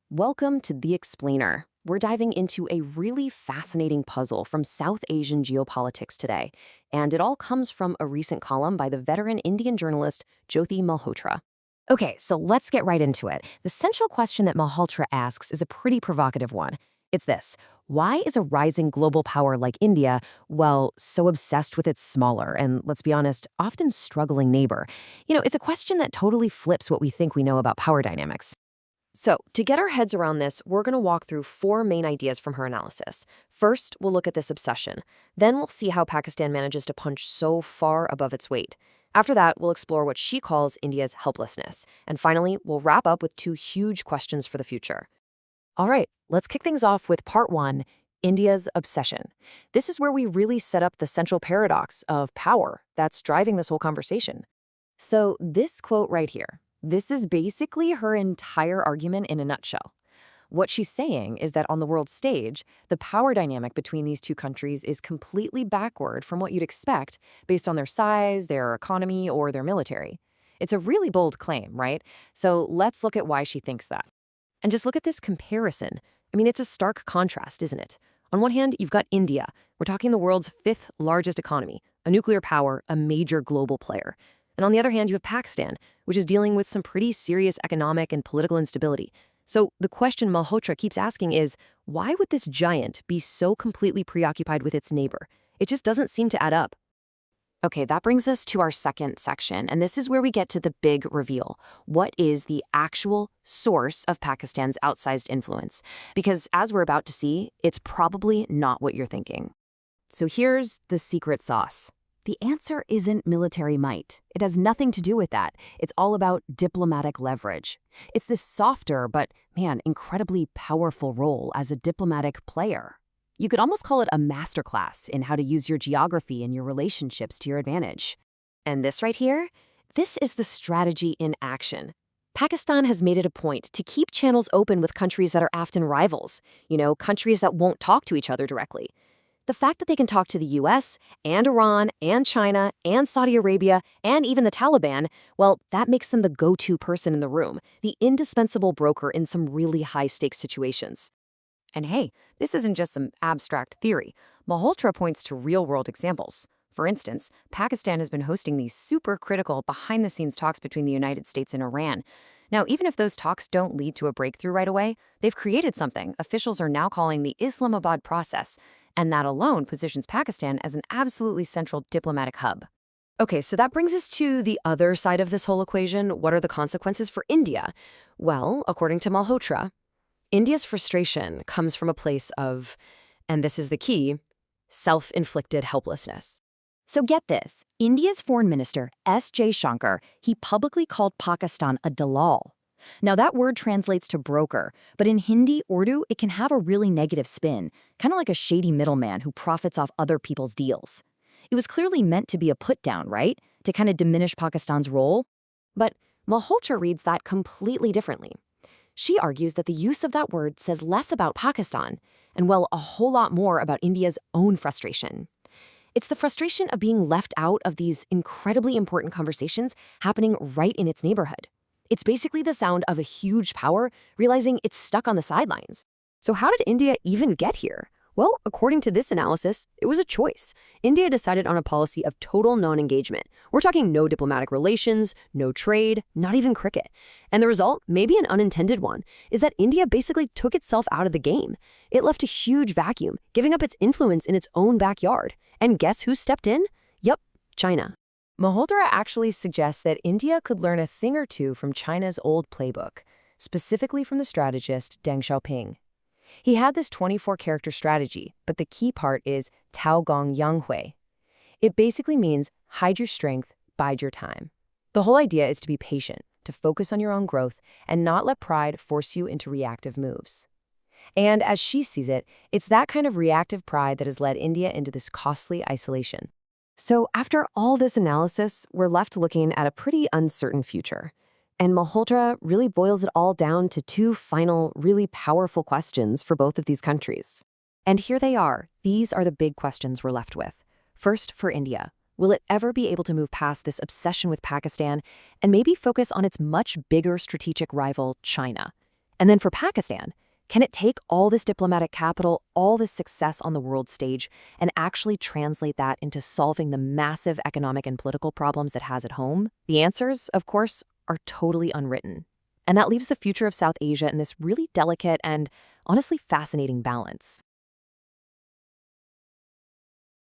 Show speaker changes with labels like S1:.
S1: Welcome to The Explainer. We're diving into a really fascinating puzzle from South Asian geopolitics today, and it all comes from a recent column by the veteran Indian journalist Jyoti Malhotra. Okay, so let's get right into it. The central question that Malhotra asks is a pretty provocative one. It's this: why is a rising global power like India, well, so obsessed with its smaller and, let's be honest, often struggling neighbor? It's a question that totally flips what we think we know about power dynamics. So, to get our heads around this, we're going to walk through four main ideas from her analysis. First, we'll look at this obsession. Then we'll see how Pakistan manages to punch so far above its weight. After that, we'll explore what she calls India's helplessness. And finally, we'll wrap up with two huge questions for the future. All right, let's kick things off with part one, India's obsession. This is where we really set up the central paradox of power that's driving this whole conversation. So, this quote right here. This is basically her entire argument in a nutshell. What she's saying is that on the world stage, the power dynamic between these two countries is completely backward from what you'd expect based on their size, their economy, or their military. It's a really bold claim, right? So let's look at why she thinks that. And just look at this comparison. I mean, it's a stark contrast, isn't it? On one hand, you've got India. We're talking the world's fifth largest economy, a nuclear power, a major global player. And on the other hand, you have Pakistan, which is dealing with some pretty serious economic and political instability. So the question Malhotra keeps asking is, why would this giant be so completely preoccupied with its neighbor? It just doesn't seem to add up. Okay, that brings us to our second section, and this is where we get to the big reveal. What is the actual source of Pakistan's outsized influence? Because as we're about to see, it's probably not what you're thinking. So here's the secret sauce. The answer isn't military might. It has nothing to do with that. It's all about diplomatic leverage. It's this softer but, incredibly powerful role as a diplomatic player. You could almost call it a masterclass in how to use your geography and your relationships to your advantage. And this right here? This is the strategy in action. Pakistan has made it a point to keep channels open with countries that are often rivals, countries that won't talk to each other directly. The fact that they can talk to the US and Iran and China and Saudi Arabia and even the Taliban, well, that makes them the go-to person in the room, the indispensable broker in some really high-stakes situations. And hey, this isn't just some abstract theory. Malhotra points to real-world examples. For instance, Pakistan has been hosting these super critical behind-the-scenes talks between the United States and Iran. Now, even if those talks don't lead to a breakthrough right away, they've created something officials are now calling the Islamabad process, and that alone positions Pakistan as an absolutely central diplomatic hub. Okay, so that brings us to the other side of this whole equation. What are the consequences for India? Well, according to Malhotra, India's frustration comes from a place of, and this is the key, self-inflicted helplessness. So get this, India's foreign minister, S.J. Shankar, he publicly called Pakistan a dalal. Now that word translates to broker, but in Hindi, Urdu, it can have a really negative spin, kind of like a shady middleman who profits off other people's deals. It was clearly meant to be a put-down, right? To kind of diminish Pakistan's role. But Malhotra reads that completely differently. She argues that the use of that word says less about Pakistan, and well, a whole lot more about India's own frustration. It's the frustration of being left out of these incredibly important conversations happening right in its neighborhood. It's basically the sound of a huge power realizing it's stuck on the sidelines. So how did India even get here? Well, according to this analysis, it was a choice. India decided on a policy of total non-engagement. We're talking no diplomatic relations, no trade, not even cricket. And the result, maybe an unintended one, is that India basically took itself out of the game. It left a huge vacuum, giving up its influence in its own backyard. And guess who stepped in? Yup, China. Malhotra actually suggests that India could learn a thing or two from China's old playbook, specifically from the strategist Deng Xiaoping. He had this 24-character strategy, but the key part is Tao Gong Yang Hui. It basically means hide your strength, bide your time. The whole idea is to be patient, to focus on your own growth, and not let pride force you into reactive moves. And as she sees it, it's that kind of reactive pride that has led India into this costly isolation. So after all this analysis, we're left looking at a pretty uncertain future. And Malhotra really boils it all down to two final, really powerful questions for both of these countries. And here they are. These are the big questions we're left with. First, for India, will it ever be able to move past this obsession with Pakistan and maybe focus on its much bigger strategic rival, China? And then for Pakistan, can it take all this diplomatic capital, all this success on the world stage, and actually translate that into solving the massive economic and political problems it has at home? The answers, of course, are totally unwritten. And that leaves the future of South Asia in this really delicate and honestly fascinating balance.